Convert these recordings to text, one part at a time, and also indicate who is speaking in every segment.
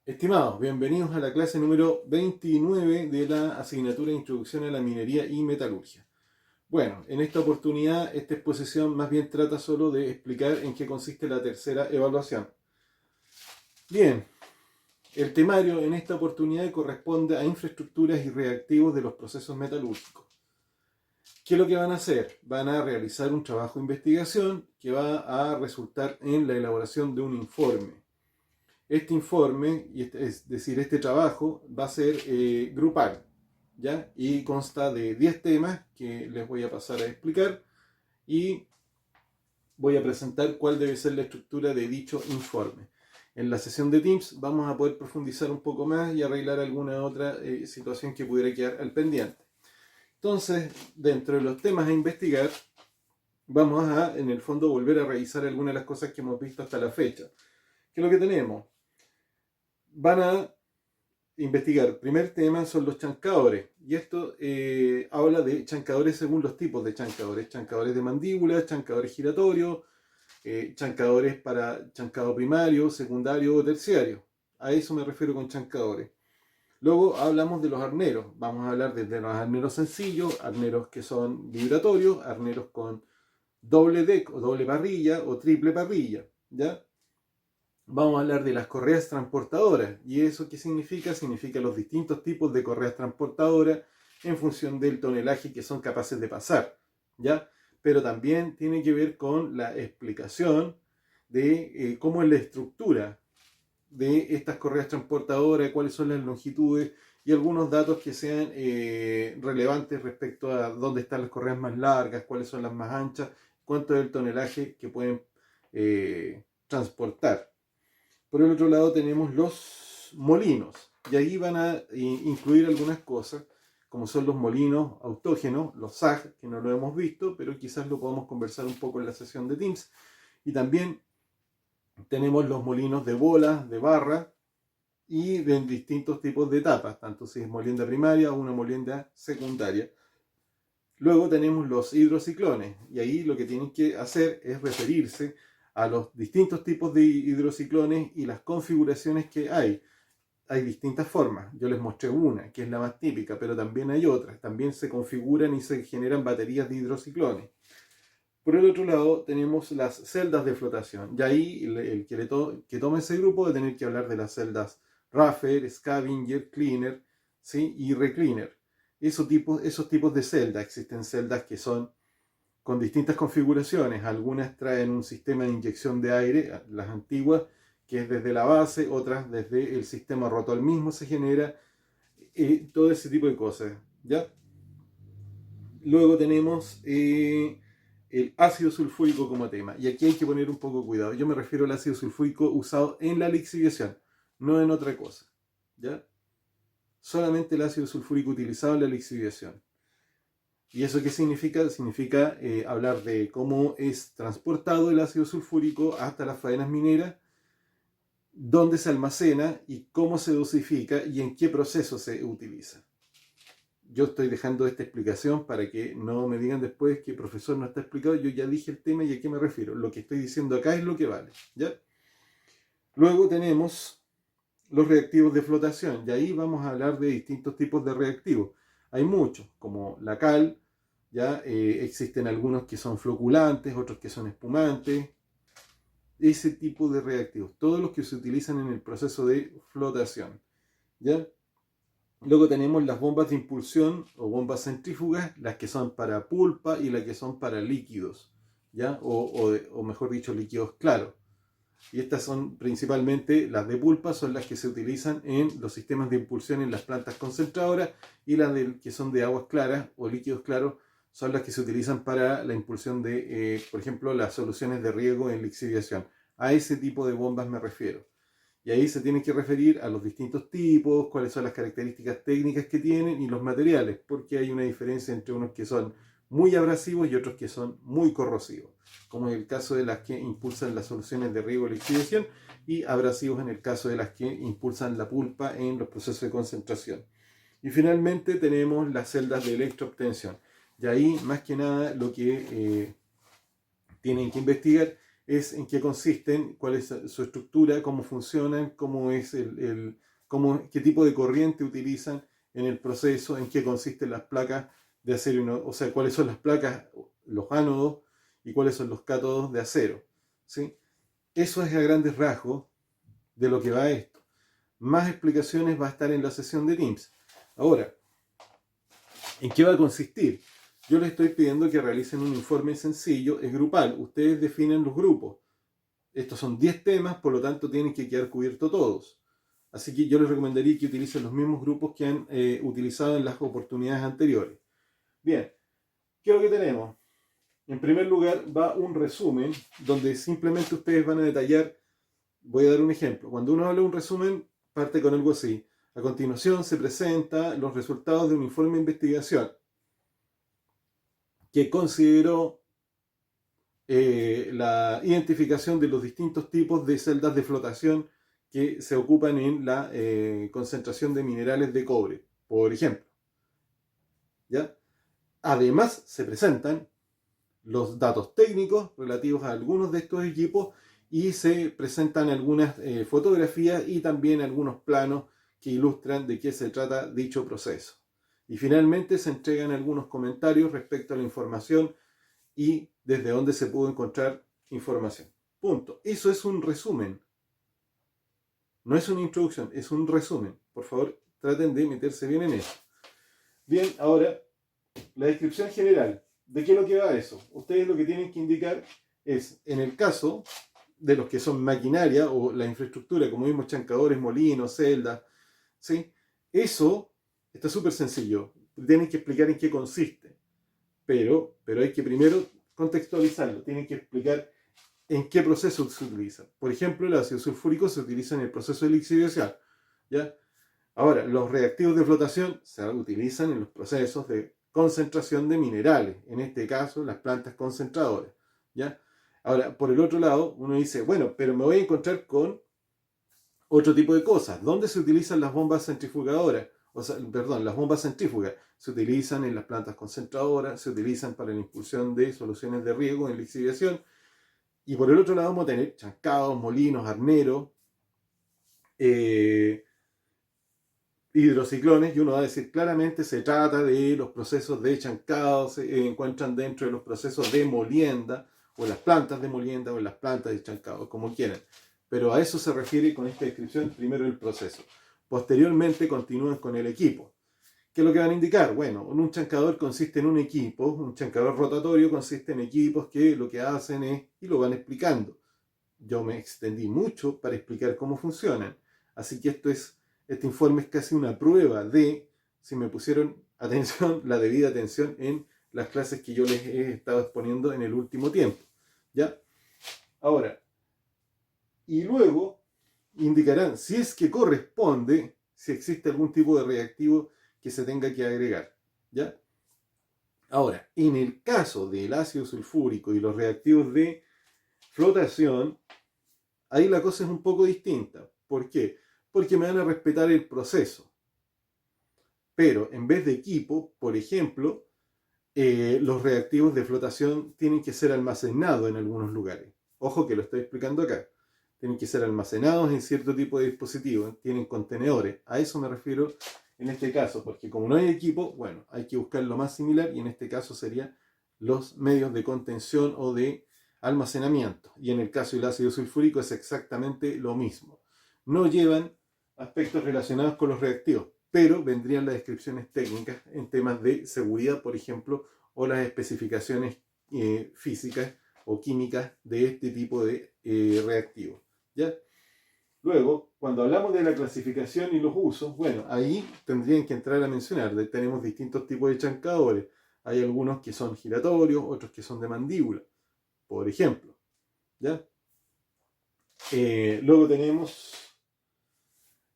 Speaker 1: Estimados, bienvenidos a la clase número 29 de la asignatura de Introducción a la Minería y Metalurgia. Bueno, en esta oportunidad esta exposición más bien trata solo de explicar en qué consiste la tercera evaluación. Bien, el temario en esta oportunidad corresponde a infraestructuras y reactivos de los procesos metalúrgicos. ¿Qué es lo que van a hacer? Van a realizar un trabajo de investigación que va a resultar en la elaboración de un informe. Este informe, es decir, este trabajo, va a ser grupal, ¿ya? Y consta de 10 temas que les voy a pasar a explicar y voy a presentar cuál debe ser la estructura de dicho informe. En la sesión de Teams vamos a poder profundizar un poco más y arreglar alguna otra situación que pudiera quedar al pendiente. Entonces, dentro de los temas a investigar, vamos a, en el fondo, volver a revisar algunas de las cosas que hemos visto hasta la fecha. ¿Qué es lo que tenemos? Van a investigar. Primer tema son los chancadores. Y esto habla de chancadores según los tipos de chancadores. Chancadores de mandíbula, chancadores giratorios, chancadores para chancado primario, secundario o terciario. A eso me refiero con chancadores. Luego hablamos de los arneros. Vamos a hablar desde los arneros sencillos, arneros que son vibratorios, arneros con doble deck o doble parrilla o triple parrilla. ¿Ya? Vamos a hablar de las correas transportadoras. ¿Y eso qué significa? Significa los distintos tipos de correas transportadoras en función del tonelaje que son capaces de pasar, ¿ya? Pero también tiene que ver con la explicación de cómo es la estructura de estas correas transportadoras, cuáles son las longitudes y algunos datos que sean relevantes respecto a dónde están las correas más largas, cuáles son las más anchas, cuánto es el tonelaje que pueden transportar. Por el otro lado tenemos los molinos, y ahí van a incluir algunas cosas, como son los molinos autógenos, los SAG, que no lo hemos visto, pero quizás lo podamos conversar un poco en la sesión de Teams. Y también tenemos los molinos de bola, de barra, y de distintos tipos de etapas, tanto si es molienda primaria o una molienda secundaria. Luego tenemos los hidrociclones, y ahí lo que tienen que hacer es referirse a los distintos tipos de hidrociclones y las configuraciones que hay. Hay distintas formas, yo les mostré una, que es la más típica, pero también hay otras. También se configuran y se generan baterías de hidrociclones. Por el otro lado tenemos las celdas de flotación, y ahí el que tome ese grupo va a tener que hablar de las celdas Raffer, Scavenger, Cleaner, ¿sí? Y Recleaner. Esos tipos de celdas, existen celdas que son con distintas configuraciones. Algunas traen un sistema de inyección de aire, las antiguas, que es desde la base, otras desde el sistema rotor mismo se genera, todo ese tipo de cosas, ¿ya? Luego tenemos el ácido sulfúrico como tema, y aquí hay que poner un poco de cuidado. Yo me refiero al ácido sulfúrico usado en la lixiviación, no en otra cosa, ¿ya? Solamente el ácido sulfúrico utilizado en la lixiviación. ¿Y eso qué significa? Significa hablar de cómo es transportado el ácido sulfúrico hasta las faenas mineras, dónde se almacena y cómo se dosifica y en qué proceso se utiliza. Yo estoy dejando esta explicación para que no me digan después que el profesor no está explicado. Yo ya dije el tema y a qué me refiero. Lo que estoy diciendo acá es lo que vale, ¿ya? Luego tenemos los reactivos de flotación, y ahí vamos a hablar de distintos tipos de reactivos. Hay muchos, como la cal, ya existen algunos que son floculantes, otros que son espumantes, ese tipo de reactivos, todos los que se utilizan en el proceso de flotación, ¿ya? Luego tenemos las bombas de impulsión o bombas centrífugas, las que son para pulpa y las que son para líquidos, ¿ya? O mejor dicho, líquidos claros. Y estas son principalmente las de pulpa, son las que se utilizan en los sistemas de impulsión en las plantas concentradoras, y las que son de aguas claras o líquidos claros son las que se utilizan para la impulsión de, por ejemplo, las soluciones de riego en lixiviación. A ese tipo de bombas me refiero. Y ahí se tiene que referir a los distintos tipos, cuáles son las características técnicas que tienen y los materiales, porque hay una diferencia entre unos que son muy abrasivos y otros que son muy corrosivos, como en el caso de las que impulsan las soluciones de riego y lixiviación, y abrasivos en el caso de las que impulsan la pulpa en los procesos de concentración. Y finalmente tenemos las celdas de electroobtención. Y ahí, más que nada, lo que tienen que investigar es en qué consisten, cuál es su estructura, cómo funcionan, cómo es qué tipo de corriente utilizan en el proceso, en qué consisten las placas de acero, o sea, cuáles son las placas, los ánodos y cuáles son los cátodos de acero, ¿sí? Eso es a grandes rasgos de lo que va esto. Más explicaciones va a estar en la sesión de Teams. Ahora, ¿en qué va a consistir? Yo les estoy pidiendo que realicen un informe sencillo, es grupal. Ustedes definen los grupos. Estos son 10 temas, por lo tanto tienen que quedar cubiertos todos. Así que yo les recomendaría que utilicen los mismos grupos que han utilizado en las oportunidades anteriores. Bien, ¿qué es lo que tenemos? En primer lugar va un resumen donde simplemente ustedes van a detallar. Voy a dar un ejemplo. Cuando uno habla de un resumen, parte con algo así. A continuación se presentan los resultados de un informe de investigación que consideró la identificación de los distintos tipos de celdas de flotación que se ocupan en la concentración de minerales de cobre, por ejemplo. ¿Ya? Además, se presentan los datos técnicos relativos a algunos de estos equipos y se presentan algunas fotografías y también algunos planos que ilustran de qué se trata dicho proceso. Y finalmente se entregan algunos comentarios respecto a la información y desde dónde se pudo encontrar información. Punto. Eso es un resumen. No es una introducción, es un resumen. Por favor, traten de meterse bien en eso. Bien, ahora, la descripción general. ¿De qué es lo que va eso? Ustedes lo que tienen que indicar es, en el caso de los que son maquinaria o la infraestructura, como vimos, chancadores, molinos, celdas, ¿sí? Eso está súper sencillo. Tienen que explicar en qué consiste. Pero hay que primero contextualizarlo. Tienen que explicar en qué proceso se utiliza. Por ejemplo, el ácido sulfúrico se utiliza en el proceso de lixiviación, ¿ya? Ahora, los reactivos de flotación se utilizan en los procesos de concentración de minerales, en este caso las plantas concentradoras, ¿ya? Ahora, por el otro lado, uno dice, bueno, pero me voy a encontrar con otro tipo de cosas. ¿Dónde se utilizan las bombas centrifugadoras? O sea, perdón, las bombas centrífugas se utilizan en las plantas concentradoras, se utilizan para la impulsión de soluciones de riego en lixiviación. Y por el otro lado vamos a tener chancados, molinos, arneros, hidrociclones, y uno va a decir claramente se trata de los procesos de chancado, se encuentran dentro de los procesos de molienda, o en las plantas de molienda, o en las plantas de chancado, como quieran. Pero a eso se refiere con esta descripción primero el proceso. Posteriormente continúan con el equipo. ¿Qué es lo que van a indicar? Bueno, un chancador consiste en un equipo, un chancador rotatorio consiste en equipos que lo que hacen es, y lo van explicando. Yo me extendí mucho para explicar cómo funcionan. Así que este informe es casi una prueba de si me pusieron atención, la debida atención en las clases que yo les he estado exponiendo en el último tiempo. ¿Ya? Ahora, y luego indicarán si es que corresponde, si existe algún tipo de reactivo que se tenga que agregar. ¿Ya? Ahora, en el caso del ácido sulfúrico y los reactivos de flotación, ahí la cosa es un poco distinta. ¿Por qué? Porque me van a respetar el proceso. Pero en vez de equipo, por ejemplo, los reactivos de flotación tienen que ser almacenados en algunos lugares. Ojo que lo estoy explicando acá. Tienen que ser almacenados en cierto tipo de dispositivos, tienen contenedores. A eso me refiero en este caso, porque como no hay equipo, bueno, hay que buscar lo más similar y en este caso serían los medios de contención o de almacenamiento. Y en el caso del ácido sulfúrico es exactamente lo mismo. No llevan aspectos relacionados con los reactivos, pero vendrían las descripciones técnicas en temas de seguridad, por ejemplo, o las especificaciones físicas o químicas de este tipo de reactivos. ¿Ya? Luego, cuando hablamos de la clasificación y los usos, bueno, ahí tendrían que entrar a mencionar, tenemos distintos tipos de chancadores. Hay algunos que son giratorios, otros que son de mandíbula, por ejemplo. ¿Ya? Luego tenemos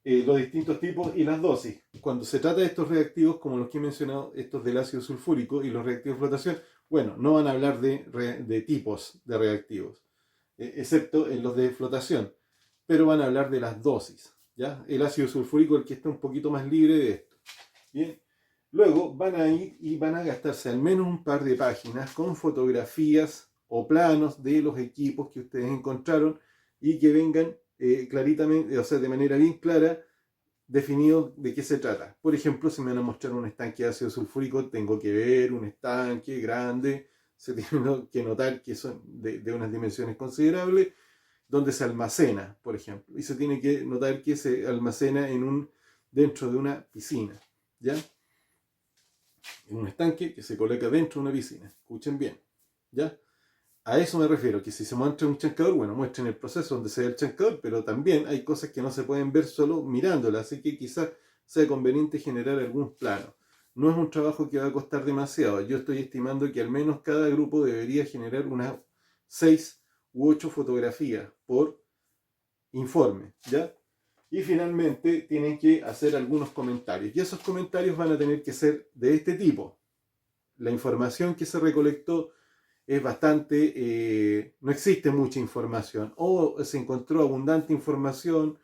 Speaker 1: los distintos tipos y las dosis. Cuando se trata de estos reactivos, como los que he mencionado, estos del ácido sulfúrico y los reactivos de flotación, bueno, no van a hablar de tipos de reactivos, excepto en los de flotación, pero van a hablar de las dosis. ¿Ya? El ácido sulfúrico es el que está un poquito más libre de esto. Bien. Luego van a ir y van a gastarse al menos un par de páginas con fotografías o planos de los equipos que ustedes encontraron y que vengan claritamente, o sea, de manera bien clara, definido de qué se trata. Por ejemplo, si me van a mostrar un estanque de ácido sulfúrico, tengo que ver un estanque grande, se tiene que notar que son de unas dimensiones considerables, donde se almacena, por ejemplo, y se tiene que notar que se almacena dentro de una piscina, ¿ya? En un estanque que se coloca dentro de una piscina. Escuchen bien, ¿ya? A eso me refiero, que si se muestra un chancador, bueno, muestren el proceso donde se ve el chancador, pero también hay cosas que no se pueden ver solo mirándola, así que quizás sea conveniente generar algún plano. No es un trabajo que va a costar demasiado, yo estoy estimando que al menos cada grupo debería generar unas 6 u 8 fotografías por informe, ¿ya? Y finalmente tienen que hacer algunos comentarios, y esos comentarios van a tener que ser de este tipo. La información que se recolectó es bastante, no existe mucha información, o se encontró abundante información,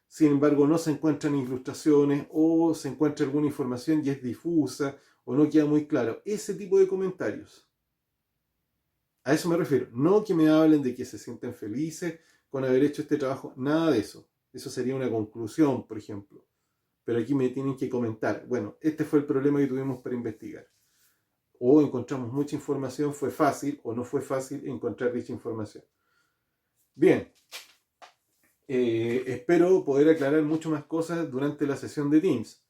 Speaker 1: sin embargo no se encuentran ilustraciones, o se encuentra alguna información y es difusa, o no queda muy claro. Ese tipo de comentarios. A eso me refiero. No que me hablen de que se sienten felices con haber hecho este trabajo, nada de eso. Eso sería una conclusión, por ejemplo. Pero aquí me tienen que comentar, bueno, este fue el problema que tuvimos para investigar. O encontramos mucha información, fue fácil o no fue fácil encontrar dicha información. Bien, espero poder aclarar mucho más cosas durante la sesión de Teams.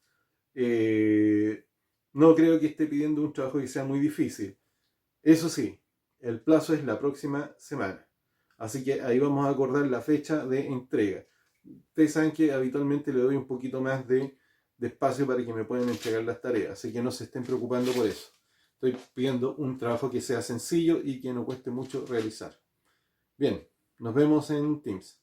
Speaker 1: No creo que esté pidiendo un trabajo que sea muy difícil. Eso sí, el plazo es la próxima semana. Así que ahí vamos a acordar la fecha de entrega. Ustedes saben que habitualmente le doy un poquito más de espacio para que me puedan entregar las tareas. Así que no se estén preocupando por eso. Estoy pidiendo un trabajo que sea sencillo y que no cueste mucho realizar. Bien, nos vemos en Teams.